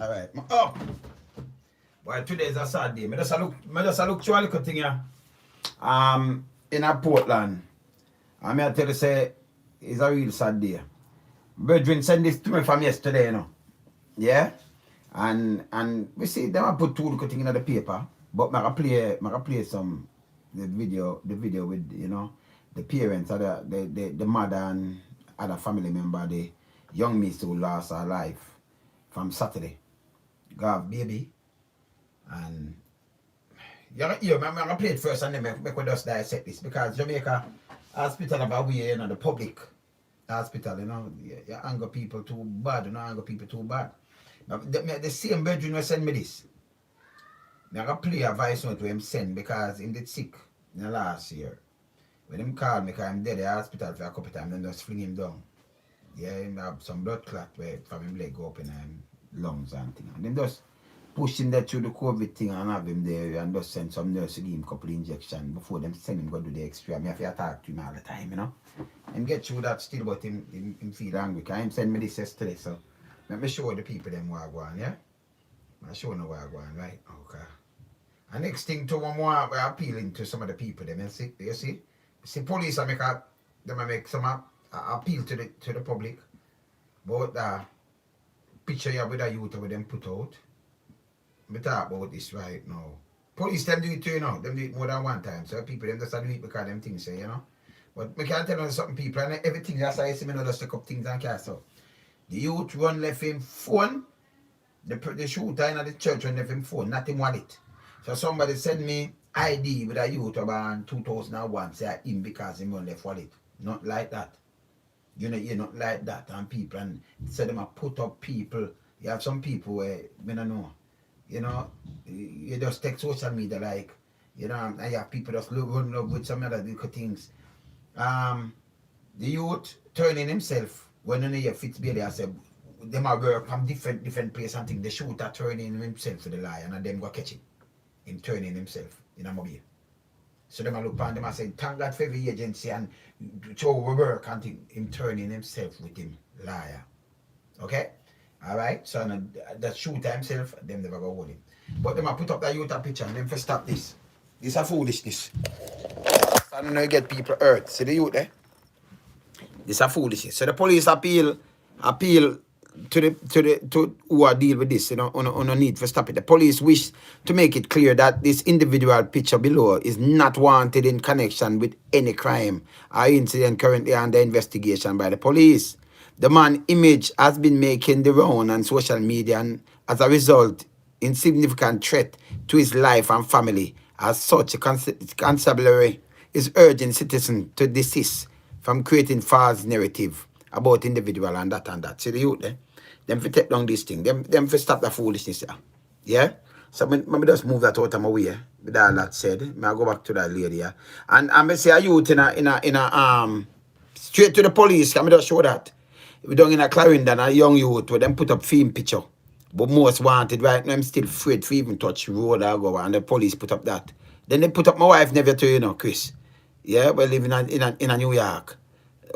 Alright. Oh! Well, today is a sad day. I just look through a little thing here. In a Portland. I tell you, say, it's a real sad day. Brethren send this to me from yesterday, you know. Yeah? And we see them I put two little things in the paper. But I play some the video with, you know, the parents or the mother and other family member, the young miss who lost her life from Saturday. Got baby. And I'm gonna play it first and then make we just dissect this because Jamaica hospital about we, you know, the public hospital, you know, you anger people too bad, you know, anger people too bad. But the same brethren will send me this. I'm gonna play a voice note to him send because he did sick in the last year. When him called me because I'm dead at the hospital for a couple of times, then just fling him down. Yeah, him have some blood clot where from him leg go up in him lungs and thing. And then just push him there through the COVID thing and have him there and just send some nurse to give him a couple of injections before them send him go do the extra. I have to talk to him all the time, you know. And get through that still, but him feel angry. Because him send me this yesterday, so let me show the people them what I go on, yeah? I show them what I go on, right? Okay. And next thing to one more, we're appealing to some of the people them, you see? See, police I make some appeal to the public about the picture here with the youth with them put out. We talk about this right now. Police them do it too, you know. Them do it more than one time. So people them just do it because them things say, you know. But we can't tell you something people and everything that's why I see me not just take up things and cast out. The youth run left him phone. The shooter in the church run left him phone, not him wallet. So somebody send me ID with a youth about 2001, say him because him run left wallet. Not like that. You know, you're not like that and people and say them a put up people. You have some people where we don't know. You know, you just take social media like, you know, and you have people just run up with some other little things. The youth turning himself when you hear Fitzbilly, I said, them are work from different place and things. The shooter turning himself for the lion and them go catch him turning himself in a mobile. So them a look on them and say, thank God for every agency and show work and thing. Him turning himself with him liar. Okay? Alright, so that shooter himself, them never go hold him. But them a put up that youth picture and them for stop this. This a foolishness. I don't know you get people hurt. See the youth there? This a foolishness. So the police appeal to who are deal with this, you know, on a need for stop it. The police wish to make it clear that this individual picture below is not wanted in connection with any crime or incident currently under investigation by the police. The man's image has been making the round on social media and as a result, insignificant threat to his life and family. As such, a constabulary is urging citizens to desist from creating false narrative about individual and that. See the youth there? Them for take down this thing. Them for stop the foolishness there. Yeah? So me just move that out of my way. With all that said, I go back to that lady here. And I say a youth in a straight to the police, I just show that. We done in a Clarendon, a young youth where them put up film picture. But most wanted right now, I'm still afraid to even touch road or go and the police put up that. Then they put up my wife never to, you know, Chris. Yeah, we live in a New York.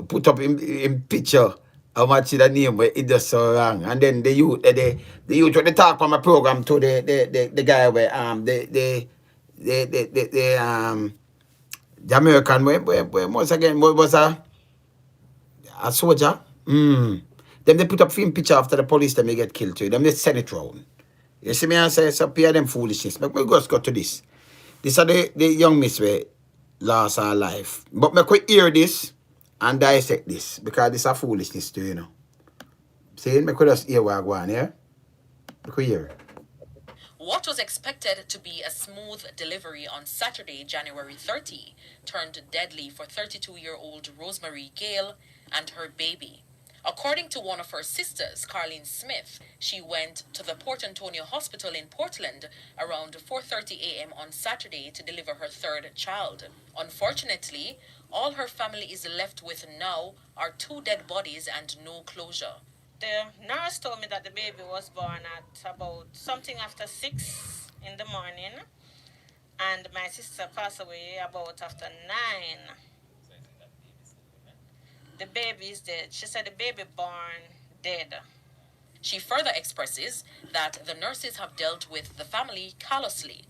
Put up in picture how much the name where it does so wrong. And then the youth when they talk on my program to the guy where the American where once again was a soldier. Then they put up film picture after the police them they get killed too. Them they send it round. You see me I say so pay them foolishness. But we just got to this. These are the young miss where lost her life. But me could hear this and dissect this because this is foolishness too, you know. See, me could just hear what I go on, yeah? Me could hear. What was expected to be a smooth delivery on Saturday, January 30, turned deadly for 32-year-old Rose Marie Gayle and her baby. According to one of her sisters, Carlene Smith, she went to the Port Antonio Hospital in Portland around 4:30 a.m. on Saturday to deliver her third child. Unfortunately, all her family is left with now are 2 dead bodies and no closure. The nurse told me that the baby was born at about something after 6 in the morning, and my sister passed away about after 9. The baby is dead. She said the baby born dead. She further expresses that the nurses have dealt with the family callously.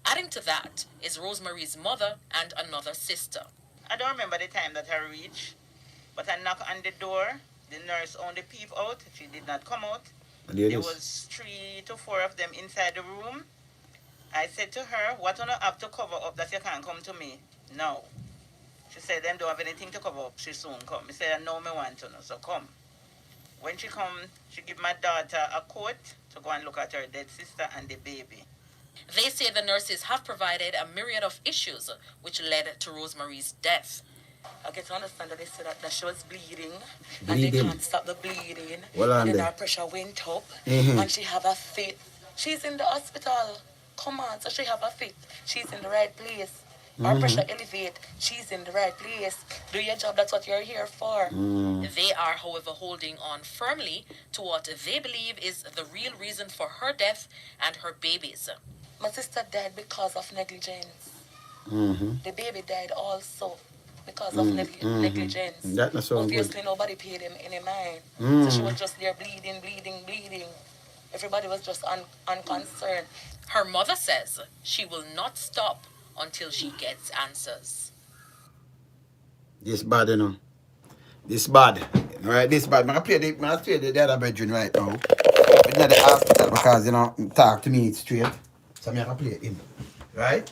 Adding to that is Rose Marie's mother and another sister. I don't remember the time that I reached, but I knocked on the door. The nurse only peeped out. She did not come out. There was 3 to 4 of them inside the room. I said to her, what do I have to cover up that you can't come to me? No. She said, them don't have anything to cover up. She soon come. I said, I know me want to know, so come. When she come, she give my daughter a coat to go and look at her dead sister and the baby. They say the nurses have provided a myriad of issues which led to Rose Marie's death. I get to understand that they said that she was bleeding. And they can't stop the bleeding. Well, then her pressure went up and she have a fit. She's in the hospital. Come on, so she have a fit. She's in the right place. Her pressure elevate. She's in the right place. Do your job, that's what you're here for. They are, however, holding on firmly to what they believe is the real reason for her death and her baby's. My sister died because of negligence. The baby died also because of negligence. That not so Obviously, good. nobody paid him any mind. So she was just there bleeding. Everybody was just unconcerned. Her mother says she will not stop until she gets answers. This bad, you know. This bad. Right, this bad. I play the other bedroom right now. It's not the hospital because, you know, talk to me straight. So I can play him. Right?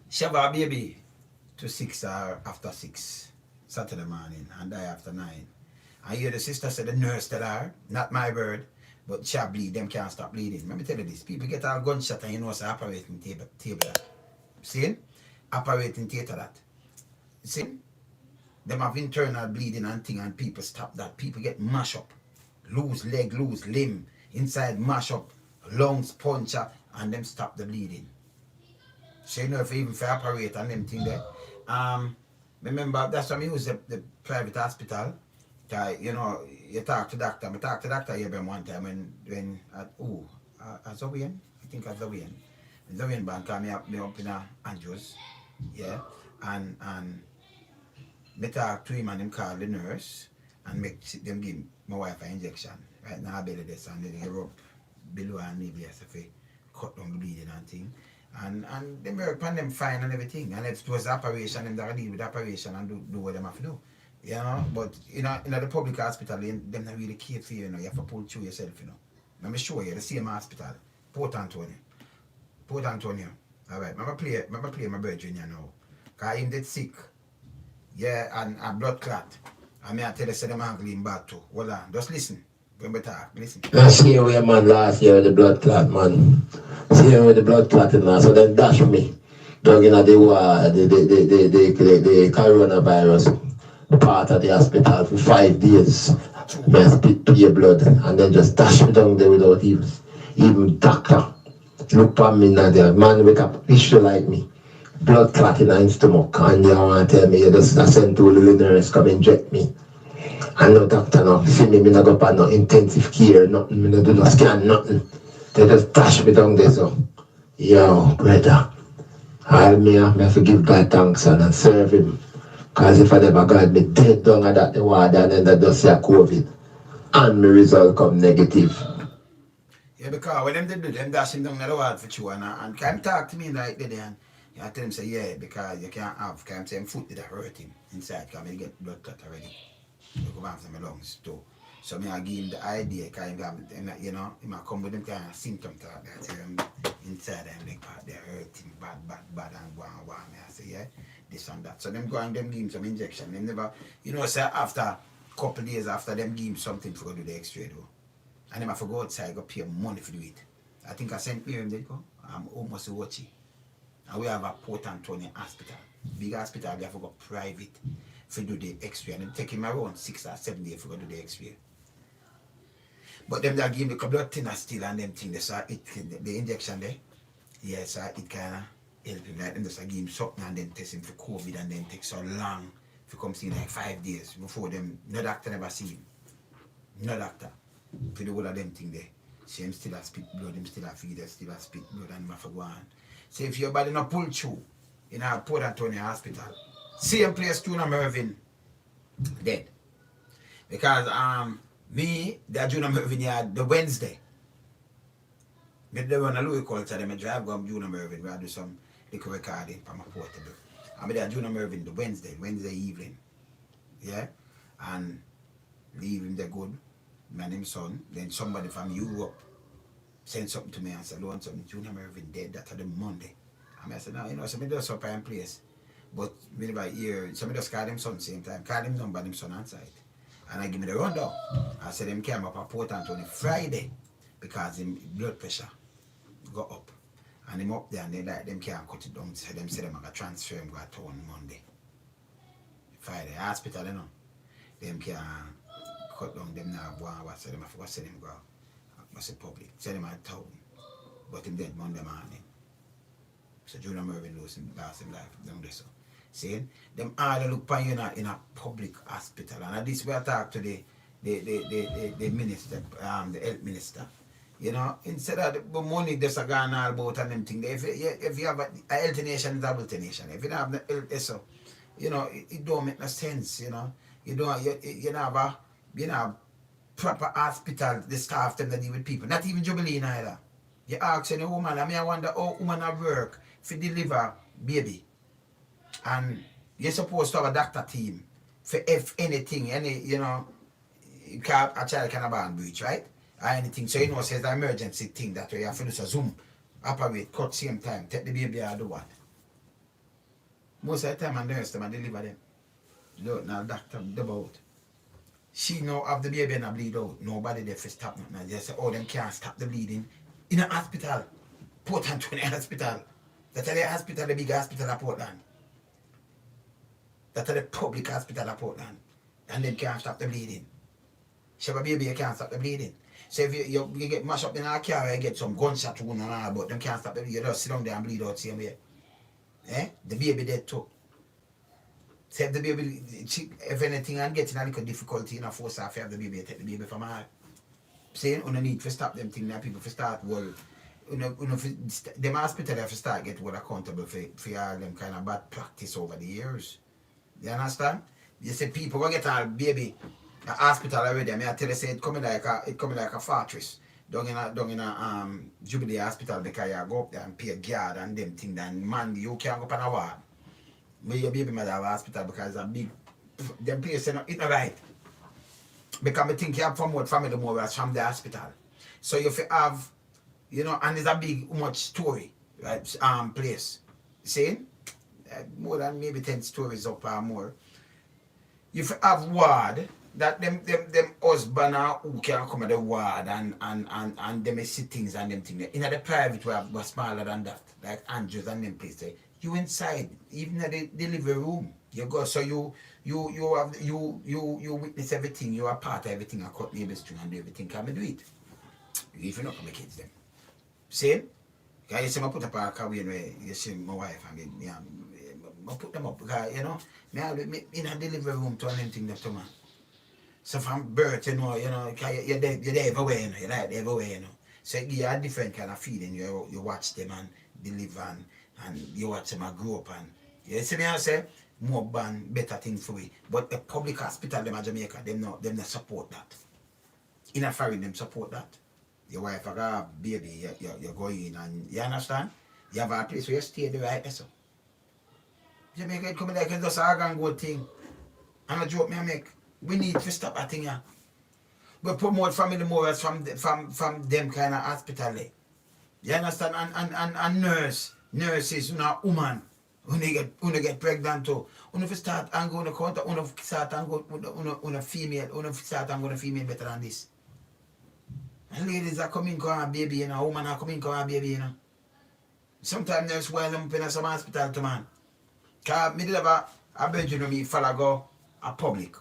She have a baby to 6 or after 6 Saturday morning and die after 9. I hear the sister say the nurse tell her, not my word, but she bleed, them can't stop bleeding. Let me tell you this, people get a gunshot and you know it's an operating table that. See? Operating theater that. See? Them have internal bleeding and thing and people stop that. People get mash up. Lose leg, lose limb. Inside mash up. Lungs puncture and them stop the bleeding. So you know if even for operate and them thing there. Remember that's why I use the private hospital. You know, you talk to doctor. I talk to doctor here one time when at Zowian, I think at Zowian. Zowian bank came up in Andrews. Yeah. And me talk to him and him call the nurse and make them give my wife an injection. Right now I belly this and then he rub below and maybe as if he cut down the bleeding and thing. And them work on them fine and everything. And if it was operation, them that deal with operation and do what them have to do. You know, but in the public hospital, them not really care for you, you know. You have to pull through yourself, you know. Let me show you the same hospital, Port Antonio. All right, I'm play my virgin, you know. Cause him dead sick. Yeah, and a blood clot. I mean, I tell you, say them angry him bad too. Hold on, just listen. When we talk, listen. I see where man last year with the blood clot, man. See with the blood clotting now, so then dash me. Dug in the war, the coronavirus. Part of the hospital for 5 days. I spit to your blood and then just dash me down there without even doctor. Look at me now there. Man wake up issue like me. Blood clotting in the stomach and you want to tell me you just send two little nurse come inject me. And no doctor no see me not go for no intensive care, nothing, me no do no scan, nothing. They just dash me down there so. Yo, brother. All me have to give God thanks and serve him. Because if I never got me dead down at that the ward and then that does say COVID. And my result come negative. Yeah, because when them did do them dash him down the ward for you and can talk to me like that and you tell him say yeah because you can't have can't say him foot did hurt him inside because he get blood clot already. You go back to my lungs too. So me I give him the idea kind of you know, he might come with them kind of symptom talk that say him inside and leg part they hurt him bad and one. I say yeah. This and that. So them go and them give him some injection. Them never, you know, say after a couple days after them give him something for go do the x-ray though. And them have to go outside, go pay money for do it. I think I sent me him they go. I'm almost watching. And we have a Port Antonio hospital. Big hospital, they have to go private for do the x-ray. And them take him around 6 or 7 days for go do the x-ray. But them that give him the blood thinner still and them thing they saw it the injection there. Yes, it kinda help him like them just give him something and then test him for COVID and then take so long to come see like 5 days before them. No doctor never see him. No doctor. For the whole of them thing there. See him still a spit blood, him still a feed, still a spit blood and him for go on. See if your body not pull through in a Port Antonio hospital. Same place Tuna Mervyn dead. Because Me, the Junior Mervyn yard, the Wednesday. Me they run a Louis culture, them drive go Junior Mervyn, we do some little recording for my portable. I mean, Junior Mervyn the Wednesday evening. Yeah? And leave him there good, man him son. Then somebody from Europe send something to me and said, Lonesome, Junior Mervyn dead that the Monday. And I said, no, you know, somebody does up in place. But whenever I hear, somebody just call him son same time, call him number, him son on site. And I give me the rundown. I said, him came up at Port Anthony Friday because him blood pressure go up. And him up there and they like, them can't cut it down. So them say them going to transfer him go to town Monday. Friday, hospital, you know. Them can't cut down, them now go and so them I forgot send him go. I say public, send him at town. But him dead Monday morning. So Junior Mervyn lost him life down there so. See, them all look for you in a public hospital. And this we talk to the minister, the health minister. You know, instead of the money that's gone all about and them thing, if you have a healthy nation, it's a healthy nation. If you don't have the health, so, you know, it don't make no sense, you know. You don't have a proper hospital, the staff them that deal with people. Not even Jubilee either. You ask any woman, I wonder how woman at work to deliver baby. And you're supposed to have a doctor team for if anything, you know, a child can have born breach, right? Or anything. So you know, says the emergency thing that way you have to do a zoom, operate, cut same time, take the baby out do what? Most of the time I nurse them and deliver them. Look, now doctor about. She know have the baby and bleed out. Nobody there for stop nothing. They say, oh, them can't stop the bleeding. In a hospital. Port Anthony Hospital. That's the hospital, the big hospital at Portland. That's the public hospital at Portland. And them can't stop the bleeding. She have a baby, you can't stop the bleeding. So if you get mashed up in a car, you get some gunshot wound and all, but them can't stop the bleeding. You just sit down there and bleed out same way. Eh? The baby dead too. So if the baby, if anything and getting a little difficulty in a force off, you have the baby, take the baby from her. Saying, you need to stop them things that people for start, well, them hospital have to start get well accountable for all them kind of bad practice over the years. You understand? You say people will get a baby a hospital already. I mean, I tell you, say it coming like a fortress. Down in a Jubilee Hospital because you go up there and pay a guard and them things. And man, you can't go up on a ward. But your baby mother have a hospital because it's a big, them place it's not right. Because I think you have from what family more from the hospital. So if you have, you know, and it's a big much story, right? Place. See? More than maybe 10 stories up or more. If you have ward, that them husband who can come at the ward and them see things and them things. In the private was smaller than that, like Andrews and them places. You inside, even at the delivery room, you go so you witness everything, you are part of everything, I cut neighbors string and do everything, can do it. If you not come kids them. Same? Because you see me put up a car where you see my wife and yeah, I put them up because you know, me in a delivery room to anything that to man. So from birth, you know, you're there everywhere, you know, you're there everywhere, you know. So you have a different kind of feeling. You watch them and deliver and you watch them and grow up and you see me I say more better things for we. But the public hospital them in Jamaica, them not support that. In a foreign them support that. Your wife have a baby, you go in and you understand? You have a place where you stay the right so. Jamaica it come like it's just a gang good thing. And a joke me I make. We need to stop that thing here. We promote family morals from them kind of hospital. You understand? And nurses, you know, woman, when they get pregnant too. When you start and go on the counter, when you start and go on a female, when you start and go on a female better than this. And ladies are coming to have a baby, you know, women are coming to have a baby, you know. Sometimes there's while them in some hospital to man. Because me did have a bedroom with me fella go a public.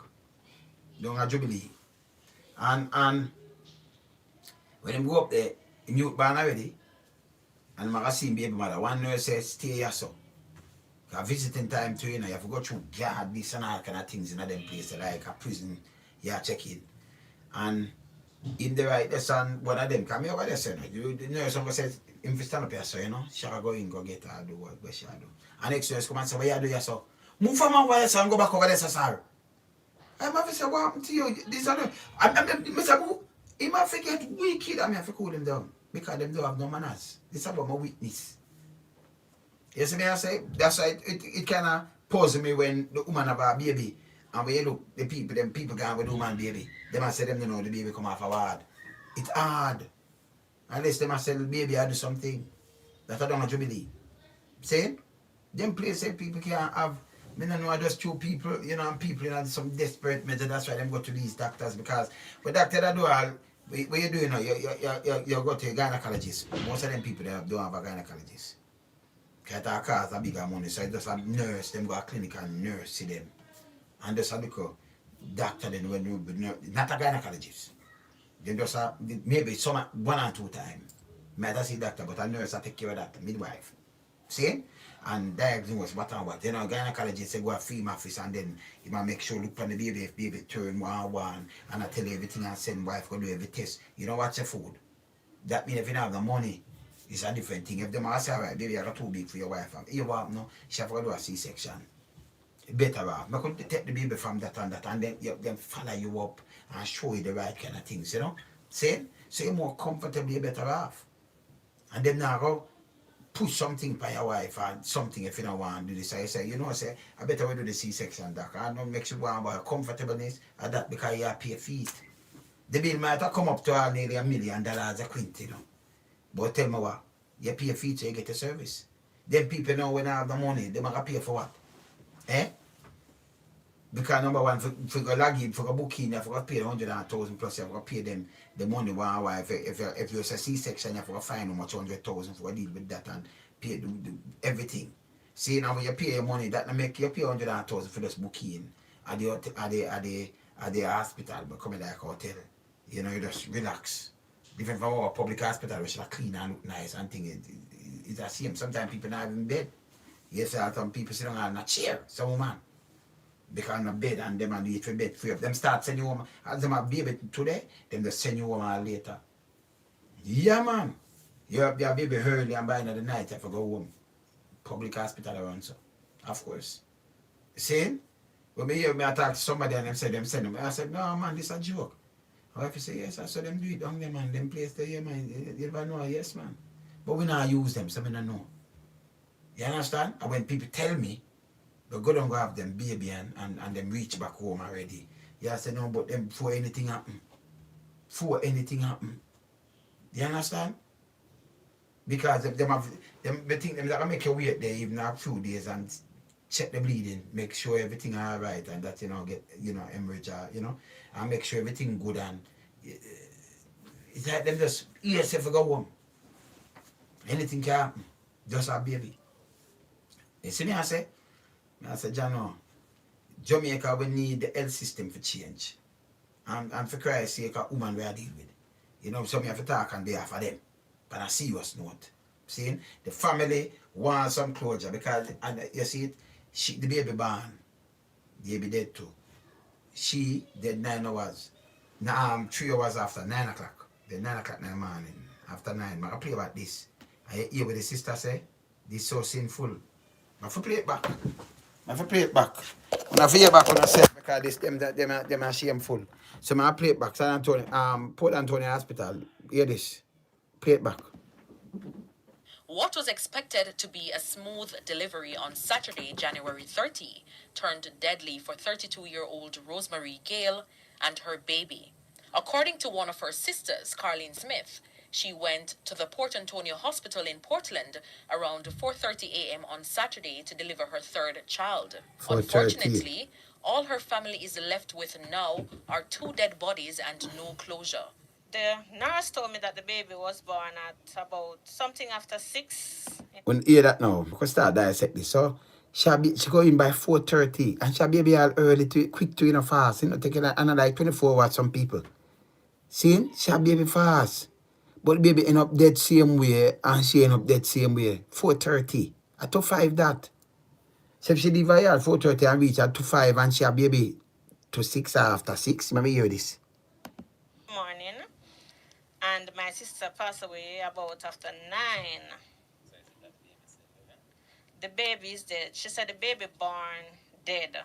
Down a Jubilee. And when them go up there, in youth born already, and I see baby mother, one nurse says, stay here so. Because visiting time too, you know, you have to go through guard, this and all kind of things in them places, like a prison, you check in. And in the right, there's one of them come over there, so you know, the nurse says, if you stand up here, so you know, she'll go in, go get her, do what she'll do. And next nurse come and say, what you do here, so? Move from over there, so and go back over there, so sir. I'm having to say, what happened to you? This are the, Mr. Boo, he might forget wicked. I have to cool them down because them don't have no manners. This is about my weakness. You see me, I say? That's why it kind of pause me when the woman have a baby. And when you look, the people, them people gone with the woman baby. They might say them, you know, the baby come off a ward. It's hard. Unless they might say the baby I do something. That I don't want to believe. See? Them places people can't have, I don't know, just two people, you know, and people in some desperate measure. That's why them go to these doctors because the doctor that do all, what you do, you know, you go to a gynecologist. Most of them people they don't have a gynecologist. Because that costs a bigger money. So just a nurse, them go to a clinic and nurse see them. And just a little doctor then when you not a gynecologist. Then just a, maybe some 1 or 2 times. Might not see doctor, but a nurse will take care of that, midwife. See? And diagnose what and what. You know, gynecologist say go a film office and then he might make sure look on the baby if baby turn 1 and I tell you everything and send wife go do every test. You know what's your food? That means if you don't have the money, it's a different thing. If them all say, alright, baby, I got too big for your wife. You want no, she have to do a C-section. Better off. I could take the baby from that and then them follow you up and show you the right kind of things, you know? See? So you're more comfortably better off. And then now go push something by your wife or something if you don't want to do this. I say, you know, say, I better we do the C-section, doc. I don't make sure about comfortableness or that because you have pay fees. The bill might have come up to nearly $1 million a quint, you know. But tell me what, you pay fees so you get a service. Then people know when I have the money, they might pay for what? Eh? Because number one, for go log in, for go book in, you have to pay 100,000 plus, you have to pay them the money one wife. If you're a C-section, you have to find how much 100,000 for deal with that and pay the everything. See now when you pay your money, that make you pay 100,000 for this booking at the hospital, but come like a hotel. You know, you just relax. Different from our public hospital, which is clean and look nice and things. It's the same. Sometimes people not even in bed. Yes, some people sit down on a chair, some woman. Because on a bed and them and eat for bed free up. Them start sending you home. As them have baby today, them just send you home later. Yeah, man. You have your baby early and by the night you have to go home. Public hospital around so. Of course. See? When I talk to somebody and them say them send them. I said, no man, this is a joke. Or if you say yes, I saw them do it down there, man. Them place there, yeah, man. You never know, yes, man. But we not use them, so we don't know. You understand? And when people tell me, they go down go have them baby and them reach back home already. Yeah, I say no, but them before anything happen. Before anything happen. You understand? Because if them have them they think them like make you wait there even a few days and check the bleeding, make sure everything alright and that you know get hemorrhage you know, and make sure everything good and it's like them just yes if you go home. Anything can happen. Just a baby. You see me I say, Jano, Jamaica we need the health system for change. And for Christ's sake a woman we are deal with. You know, so me have to talk on behalf of them. But on a serious note. See, the family wants some closure because and you see it, the baby born, the baby dead too. She dead 9 hours. 3 hours after 9 o'clock. The 9 o'clock in the morning. After 9. I play about this. I hear what the sister say. This is so sinful. I have to play it back. I have to play it back. When I hear back when I say because this them are shameful. So I play it back. San Antonio, Port Antonio Hospital. Hear this. Play it back. What was expected to be a smooth delivery on Saturday, January 30, turned deadly for 32-year-old Rose Marie Gayle and her baby. According to one of her sisters, Carlene Smith, she went to the Port Antonio Hospital in Portland around 4:30 a.m. on Saturday to deliver her third child. 4:30. Unfortunately, all her family is left with now are 2 dead bodies and no closure. The nurse told me that the baby was born at about something after 6. When you hear that now, because start dissect this. So she go in by 4:30 and she baby all early to quick to fast, taking another like 24 hours some people. See? She baby fast. But the baby end up dead same way and she end up dead same way. 4:30. At 5 that. So if she leave her at 4:30 and reach at 5 and she baby to 6 after 6. Let me hear this. Morning. And my sister passed away about after 9. The baby is dead. She said the baby born dead.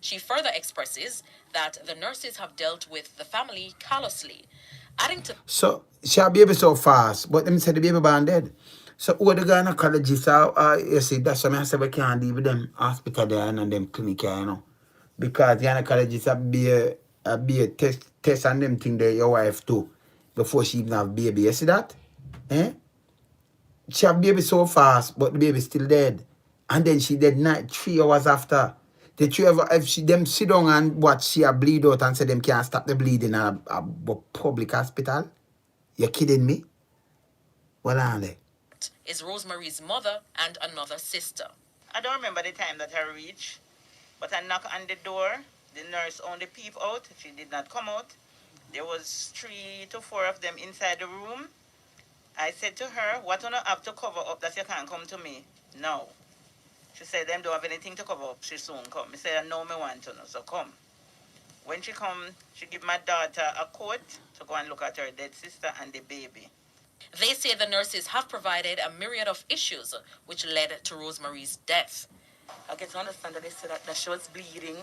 She further expresses that the nurses have dealt with the family callously, adding to... So, she had baby so fast, but them said the baby born dead. So, who the gynecologists, you see, that's why I say we can't deal with them hospital there and them clinic here, you know. Because the gynecologists have be a test on them thing there, your wife too, before she even have baby. You see that? Eh? She have baby so fast, but the baby still dead. And then she dead 3 hours after. Did you ever, if she them sit down and watch she a bleed out and say them can't stop the bleeding at a public hospital? You kidding me? What are they? Is Rose Marie's mother and another sister. I don't remember the time that I reached, but I knocked on the door. The nurse only peeped out. She did not come out. There was 3 to 4 of them inside the room. I said to her, what do I have to cover up that you can't come to me? No. She said, them don't have anything to cover up. She soon come. I said, I know me want to know, so come. When she come, she give my daughter a coat to go and look at her dead sister and the baby. They say the nurses have provided a myriad of issues which led to Rose Marie's death. I get to understand that they said that she was bleeding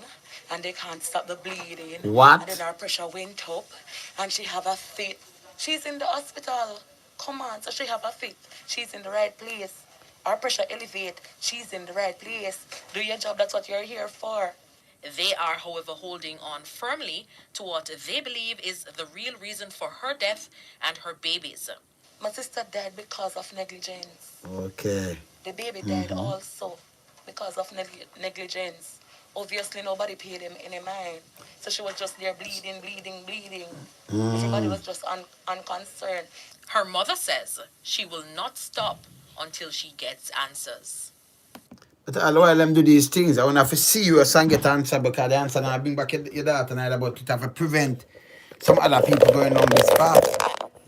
and they can't stop the bleeding. What? And then her pressure went up and she have a fit. She's in the hospital. Come on, so she have a fit. She's in the right place. Her pressure elevate. She's in the right place. Do your job, that's what you're here for. They are, however, holding on firmly to what they believe is the real reason for her death and her baby's. My sister died because of negligence. Okay. The baby died also because of negligence. Obviously, nobody paid him any mind. So she was just there bleeding. Everybody was just unconcerned. Her mother says she will not stop until she gets answers. But all while them do these things, I want to have to see you and get answer because the answer now bring back your daughter and about it have to prevent some other people going on this path.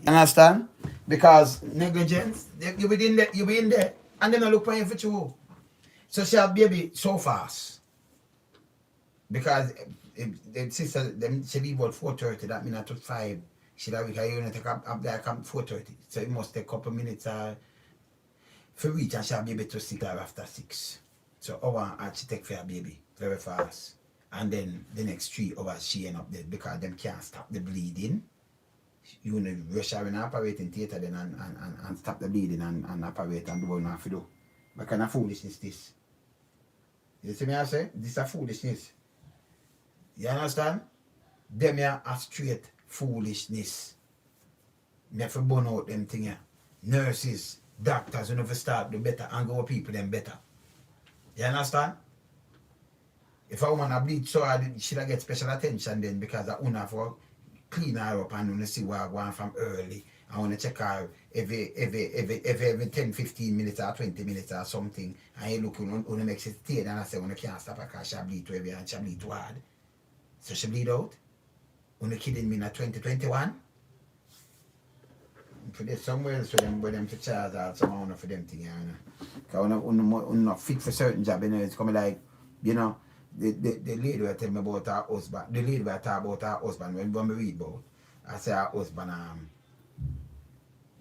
You understand? Because negligence, you be in there, and then I look for you for true. So she have baby so fast. Because the sister, she leave about 4:30, that means I took 5. She have you take up there come 4:30. So it must take a couple minutes for reach and she have baby to 6 or after 6. So hour and she take for her baby very fast. And then the next 3 hours she end up dead because them can't stop the bleeding. You know, rush her in an operating theatre then and stop the bleeding and operate and do what you have to do. What kind of foolishness this? You see me I say? This is a foolishness. You understand? Them here are straight foolishness. Me have to burn out them thing here. Nurses, doctors, you know, if start do better and go people them better. You understand? If a woman a bleed so hard, she'll get special attention then because I want for clean her up and want to see where I want from early. I want to check her every 10, 15 minutes or 20 minutes or something. And you look on the next state and I say, when I can't stop her because she bleed too heavy and she bleed too hard. So she bleed out. When you kidding me in 2021? For this somewhere else for them to charge out some amount for them thing, you know. Because when not fit for certain job, you know, it's coming like, you know, the lady will tell me about her husband. The lady will talk about her husband when we read about. I say her husband,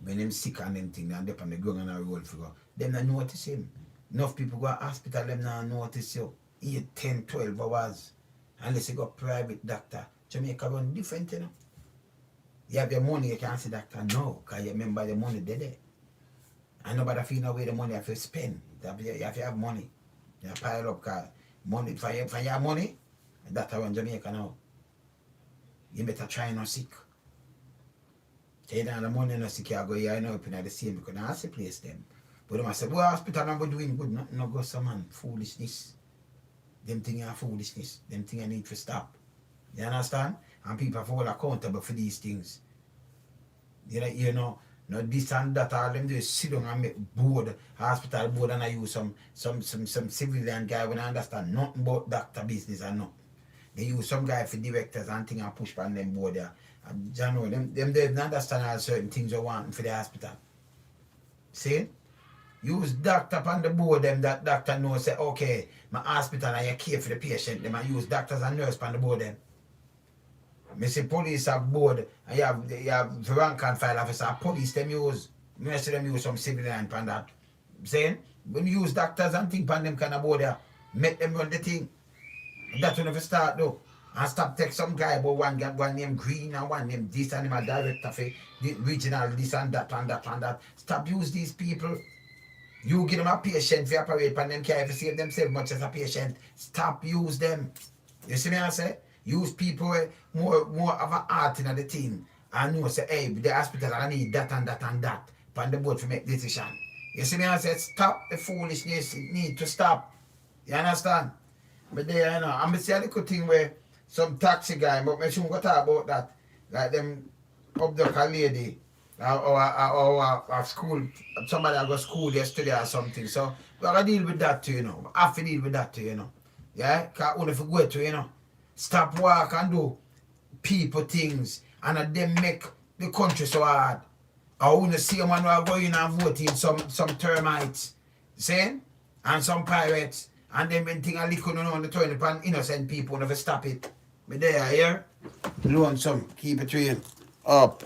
when them sick and them thing, and they on the ground and a road for go. Them not notice him. Enough people go to hospital, them not notice you. 8, 10, 12 hours. Unless you go private doctor. Jamaica run different, you know. You have your money, you can't see doctor. No, because you remember the money there. And nobody feel no way the money you have to spend. You have to have money. You pile up because money for your money, doctor run Jamaica now. You better try not sick. Tell you that the money not sick, you go here and open at the same because now that's the place them. But them say, well, hospital not doing good, no go some man. Foolishness. Them things are foolishness. Them things I need to stop. You understand? And people are all accountable for these things. You know, not this and that, all them do is sit down and make board, hospital board, and I use some civilian guy when I understand nothing about doctor business and nothing. They use some guy for directors and things and push on them board there. And you know, them don't understand all certain things you want for the hospital. See? Use doctor on the board, them that doctor knows say, okay, my hospital and you care for the patient, them and use doctors and nurse on the board them. I say police have board and you have rank and file officer, police them use, most of them use some civilian on that. Saying when you use doctors and things on them kind of board there, make them run the thing. That's when we start though. And stop take some guy about one name Green and one name this and him a director for the regional this and that and that and that. Stop use these people. You give them a patient for operate and them can't even save themselves much as a patient. Stop use them. You see me I say? Use people more of an art in the team. And know say, hey, the hospital I need that and that and that. On the board to make decision. You see me I say stop the foolishness. It need to stop. You understand? But there, you know, I'm see a little thing where some taxi guy, but I shouldn't go talk about that. Like them abduct a lady or a school, somebody that go school yesterday or something. So we gotta deal with that too, you know. I have to deal with that too, you know. Yeah? Cause only if we go to, you know, stop work and do people things and then make the country so hard. I want to see a man who are going and voting some termites, saying, and some pirates, and then when things are leaking on the toilet and innocent people never stop it. But there, here, Lonesome, keep it real. Up.